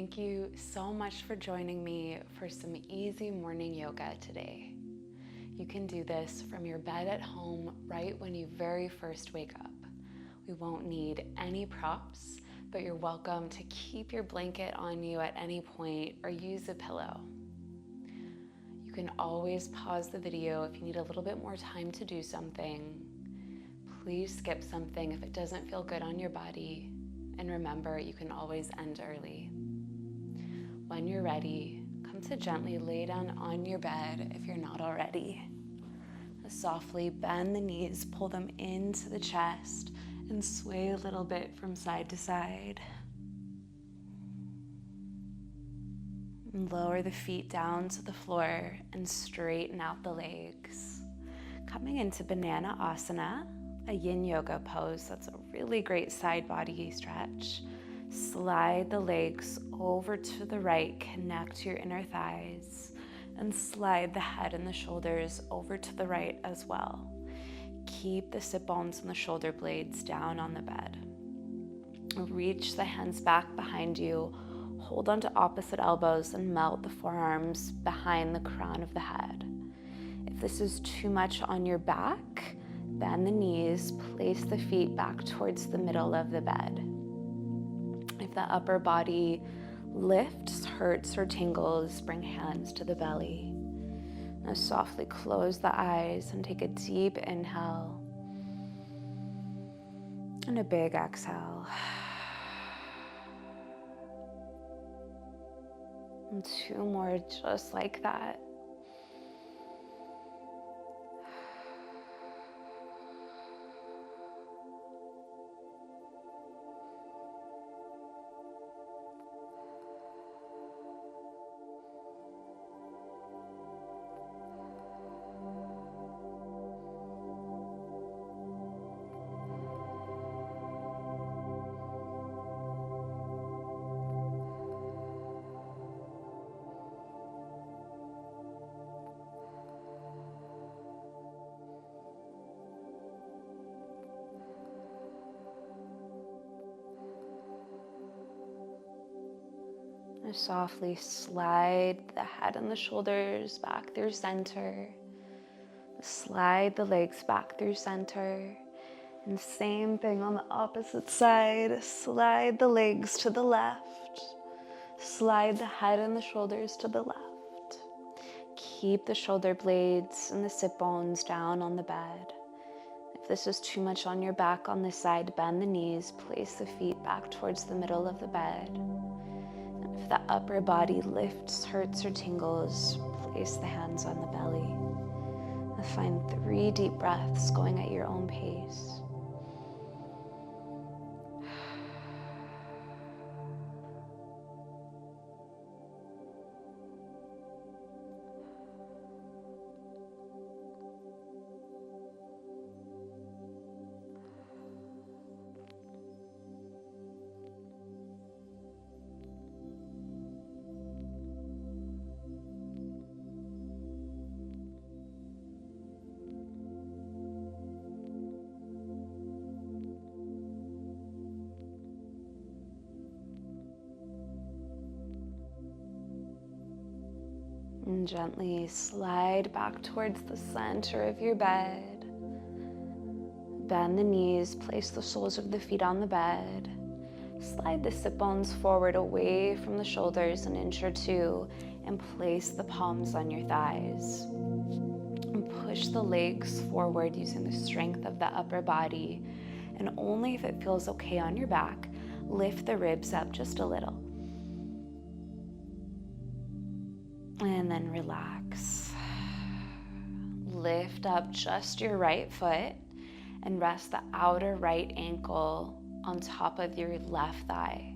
Thank you so much for joining me for some easy morning yoga today. You can do this from your bed at home right when you very first wake up. We won't need any props, but you're welcome to keep your blanket on you at any point or use a pillow. You can always pause the video if you need a little bit more time to do something. Please skip something if it doesn't feel good on your body. And remember, you can always end early. When you're ready, come to gently lay down on your bed if you're not already. Softly bend the knees, pull them into the chest, and sway a little bit from side to side. And lower the feet down to the floor and straighten out the legs. Coming into Banana Asana, a yin yoga pose. That's a really great side body stretch. Slide the legs over to the right, connect to your inner thighs, and slide the head and the shoulders over to the right as well. Keep the sit bones and the shoulder blades down on the bed. Reach the hands back behind you, hold onto opposite elbows and melt the forearms behind the crown of the head. If this is too much on your back, bend the knees, place the feet back towards the middle of the bed. If the upper body lifts, hurts, or tingles, bring hands to the belly. Now softly close the eyes and take a deep inhale and a big exhale. And two more just like that. Softly slide the head and the shoulders back through center. Slide the legs back through center. And same thing on the opposite side. Slide the legs to the left. Slide the head and the shoulders to the left. Keep the shoulder blades and the sit bones down on the bed. If this is too much on your back on this side, bend the knees, place the feet back towards the middle of the bed. If the upper body lifts, hurts, or tingles, place the hands on the belly. And find 3 deep breaths going at your own pace. And gently slide back towards the center of your bed. Bend the knees, place the soles of the feet on the bed. Slide the sit bones forward away from the shoulders an inch or two and place the palms on your thighs. And push the legs forward using the strength of the upper body. And only if it feels okay on your back, lift the ribs up just a little. And then relax. Lift up just your right foot and rest the outer right ankle on top of your left thigh.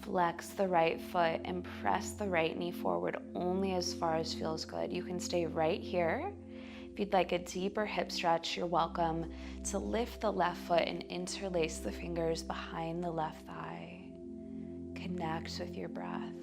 Flex the right foot and press the right knee forward only as far as feels good. You can stay right here. If you'd like a deeper hip stretch, you're welcome to lift the left foot and interlace the fingers behind the left thigh. Connect with your breath.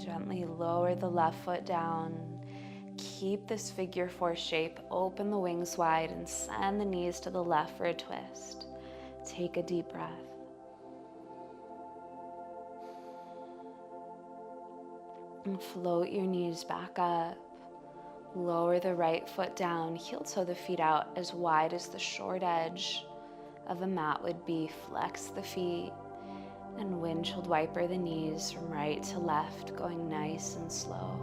Gently lower the left foot down. Keep this figure four shape. Open the wings wide and send the knees to the left for a twist. Take a deep breath. And float your knees back up. Lower the right foot down. Heel toe the feet out as wide as the short edge of a mat would be. Flex the feet and windshield wiper the knees from right to left, going nice and slow.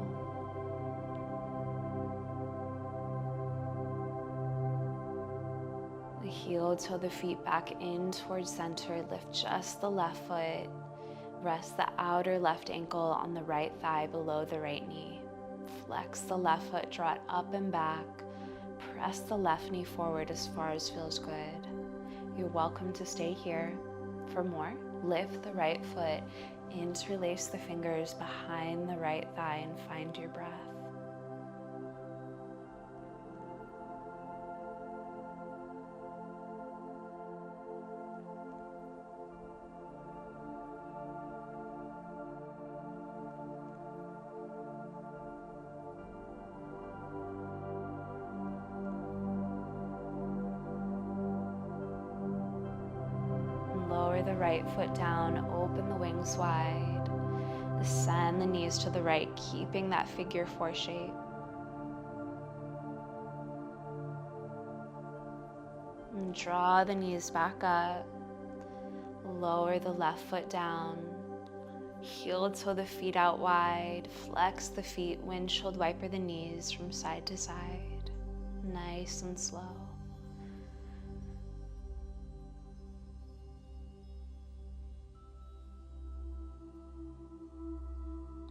The heel toe the feet back in towards center. Lift just the left foot. Rest the outer left ankle on the right thigh below the right knee. Flex the left foot, draw it up and back. Press the left knee forward as far as feels good. You're welcome to stay here. For more, lift the right foot, interlace the fingers behind the right thigh and find your breath. Lower the right foot down, open the wings wide. Send the knees to the right, keeping that figure four shape. And draw the knees back up. Lower the left foot down. Heel toe the feet out wide. Flex the feet, windshield wiper the knees from side to side. Nice and slow.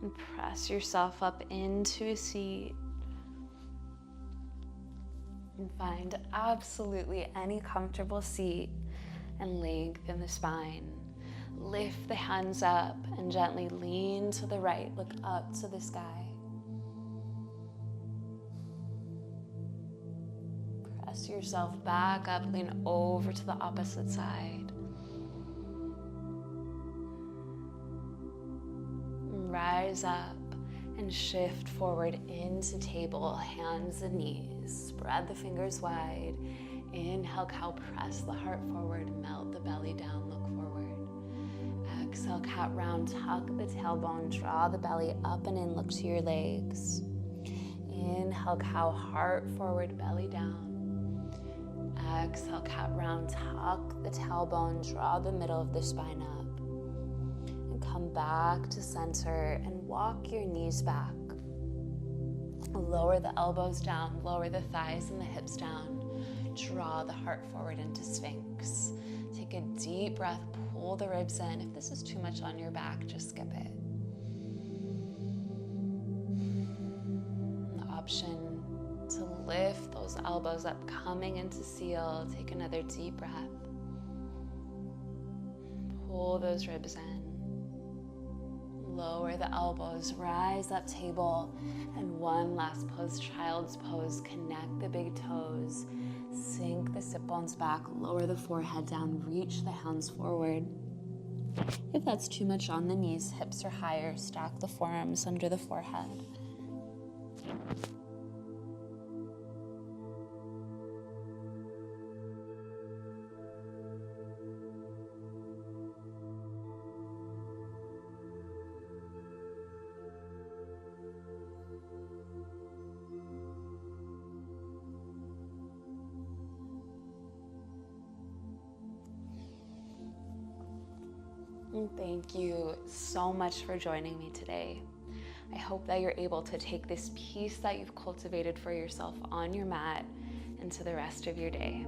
And press yourself up into a seat. And find absolutely any comfortable seat and lengthen the spine. Lift the hands up and gently lean to the right. Look up to the sky. Press yourself back up, lean over to the opposite side. Rise up and shift forward into table, hands and knees. Spread the fingers wide. Inhale, cow, press the heart forward, melt the belly down, look forward. Exhale, cat round, tuck the tailbone, draw the belly up and in, look to your legs. Inhale, cow, heart forward, belly down. Exhale, cat round, tuck the tailbone, draw the middle of the spine up. Come back to center and walk your knees back. Lower the elbows down, lower the thighs and the hips down. Draw the heart forward into Sphinx. Take a deep breath, pull the ribs in. If this is too much on your back, just skip it. The option to lift those elbows up, coming into seal. Take another deep breath. Pull those ribs in. Lower the elbows, rise up table, and one last pose, child's pose. Connect the big toes, sink the sit bones back, lower the forehead down, reach the hands forward. If that's too much on the knees, hips are higher, stack the forearms under the forehead. And thank you so much for joining me today. I hope that you're able to take this peace that you've cultivated for yourself on your mat into the rest of your day.